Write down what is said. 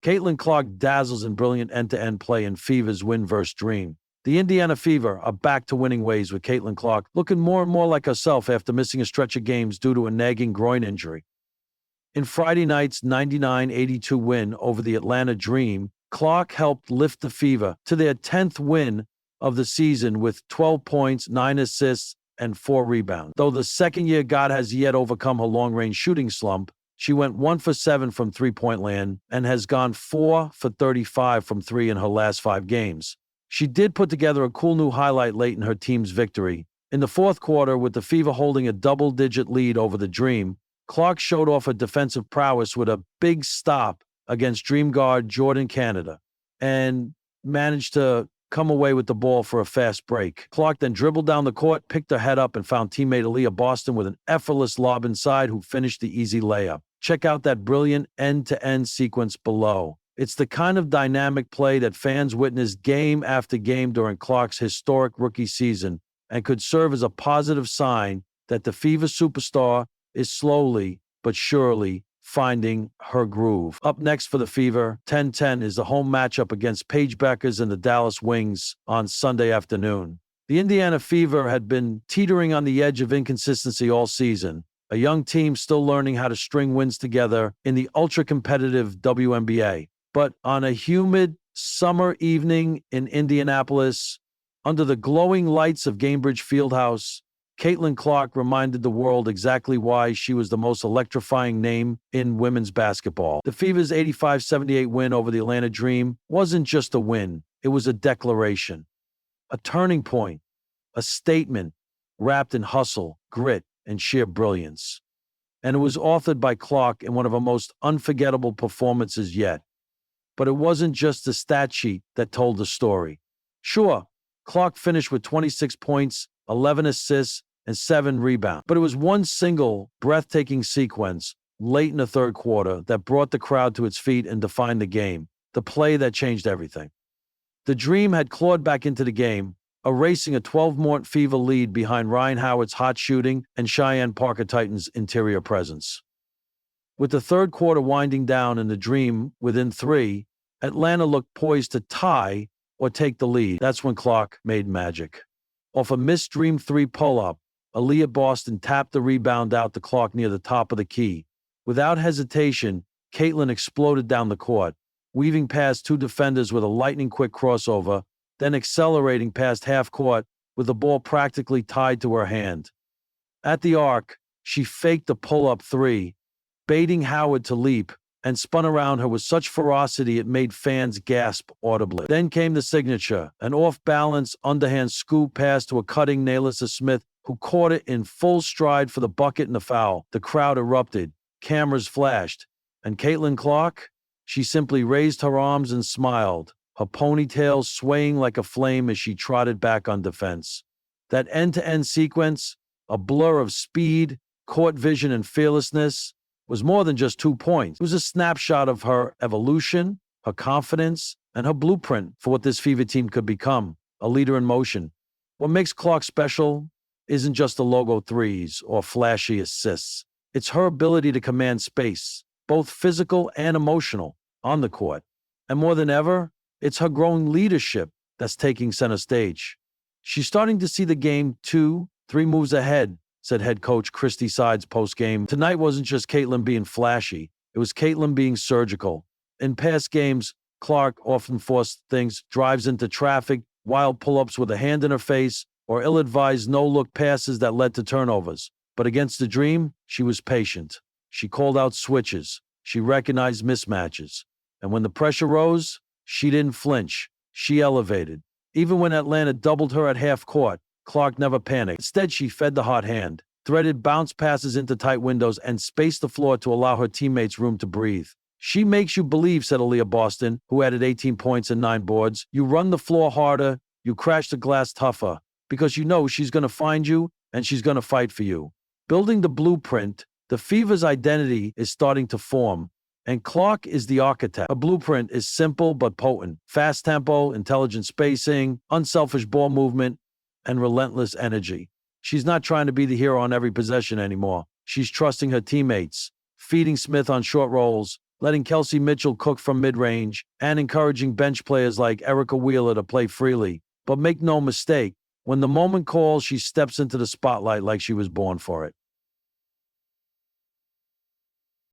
Caitlin Clark dazzles in brilliant end-to-end play in Fever's win versus Dream. The Indiana Fever are back to winning ways with Caitlin Clark looking more and more like herself after missing a stretch of games due to a nagging groin injury. In Friday night's 99-82 win over the Atlanta Dream, Clark helped lift the Fever to their 10th win of the season with 12 points, 9 assists, and 4 rebounds. Though the second-year guard has yet overcome her long-range shooting slump, she went 1 for 7 from three-point land and has gone 4 for 35 from 3 in her last 5 games. She did put together a cool new highlight late in her team's victory. In the fourth quarter, with the Fever holding a double-digit lead over the Dream, Clark showed off her defensive prowess with a big stop against Dream guard Jordin Canada and managed to come away with the ball for a fast break. Clark then dribbled down the court, picked her head up, and found teammate Aaliyah Boston with an effortless lob inside, who finished the easy layup. Check out that brilliant end-to-end sequence below. It's the kind of dynamic play that fans witnessed game after game during Clark's historic rookie season and could serve as a positive sign that the Fever superstar is slowly but surely finding her groove. Up next for the Fever, 10-10 is the home matchup against Paige Bueckers and the Dallas Wings on Sunday afternoon. The Indiana Fever had been teetering on the edge of inconsistency all season, a young team still learning how to string wins together in the ultra-competitive wnba. But on a humid summer evening in Indianapolis, under the glowing lights of Gainbridge Fieldhouse, Caitlin Clark reminded the world exactly why she was the most electrifying name in women's basketball. The Fever's 85-78 win over the Atlanta Dream wasn't just a win, it was a declaration, a turning point, a statement wrapped in hustle, grit, and sheer brilliance. And it was authored by Clark in one of her most unforgettable performances yet. But it wasn't just the stat sheet that told the story. Sure, Clark finished with 26 points, 11 assists, and 7 rebounds. But it was one single, breathtaking sequence late in the third quarter that brought the crowd to its feet and defined the game, the play that changed everything. The Dream had clawed back into the game, erasing a 12-point Fever lead behind Ryan Howard's hot shooting and Cheyenne Parker Titans' interior presence. With the third quarter winding down and the Dream within 3, Atlanta looked poised to tie or take the lead. That's when Clark made magic. Off a missed Dream 3 pull-up, Aaliyah Boston tapped the rebound out to Clark near the top of the key. Without hesitation, Caitlin exploded down the court, weaving past 2 defenders with a lightning-quick crossover, then accelerating past half-court with the ball practically tied to her hand. At the arc, she faked the pull-up 3, baiting Howard to leap, and spun around her with such ferocity it made fans gasp audibly. Then came the signature, an off-balance, underhand scoop pass to a cutting Naylissa Smith, who caught it in full stride for the bucket and the foul. The crowd erupted, cameras flashed, and Caitlin Clark? She simply raised her arms and smiled, her ponytail swaying like a flame as she trotted back on defense. That end-to-end sequence, a blur of speed, court vision, and fearlessness, was more than just 2 points. It was a snapshot of her evolution, her confidence, and her blueprint for what this Fever team could become, a leader in motion. What makes Clark special isn't just the logo threes or flashy assists. It's her ability to command space, both physical and emotional, on the court. And more than ever, it's her growing leadership that's taking center stage. She's starting to see the game 2, 3 moves ahead, said head coach Christy Sides post-game. Tonight wasn't just Caitlin being flashy, it was Caitlin being surgical. In past games, Clark often forced things, drives into traffic, wild pull-ups with a hand in her face, or ill-advised no-look passes that led to turnovers. But against the Dream, she was patient. She called out switches. She recognized mismatches. And when the pressure rose, she didn't flinch. She elevated. Even when Atlanta doubled her at half court, Clark never panicked. Instead, she fed the hot hand, threaded bounce passes into tight windows, and spaced the floor to allow her teammates room to breathe. She makes you believe, said Aaliyah Boston, who added 18 points and 9 boards. You run the floor harder, you crash the glass tougher, because you know she's going to find you and she's going to fight for you. Building the blueprint, the Fever's identity is starting to form, and Clark is the architect. A blueprint is simple but potent. Fast tempo, intelligent spacing, unselfish ball movement, and relentless energy. She's not trying to be the hero on every possession anymore. She's trusting her teammates, feeding Smith on short rolls, letting Kelsey Mitchell cook from mid-range, and encouraging bench players like Erica Wheeler to play freely. But make no mistake, when the moment calls, she steps into the spotlight like she was born for it.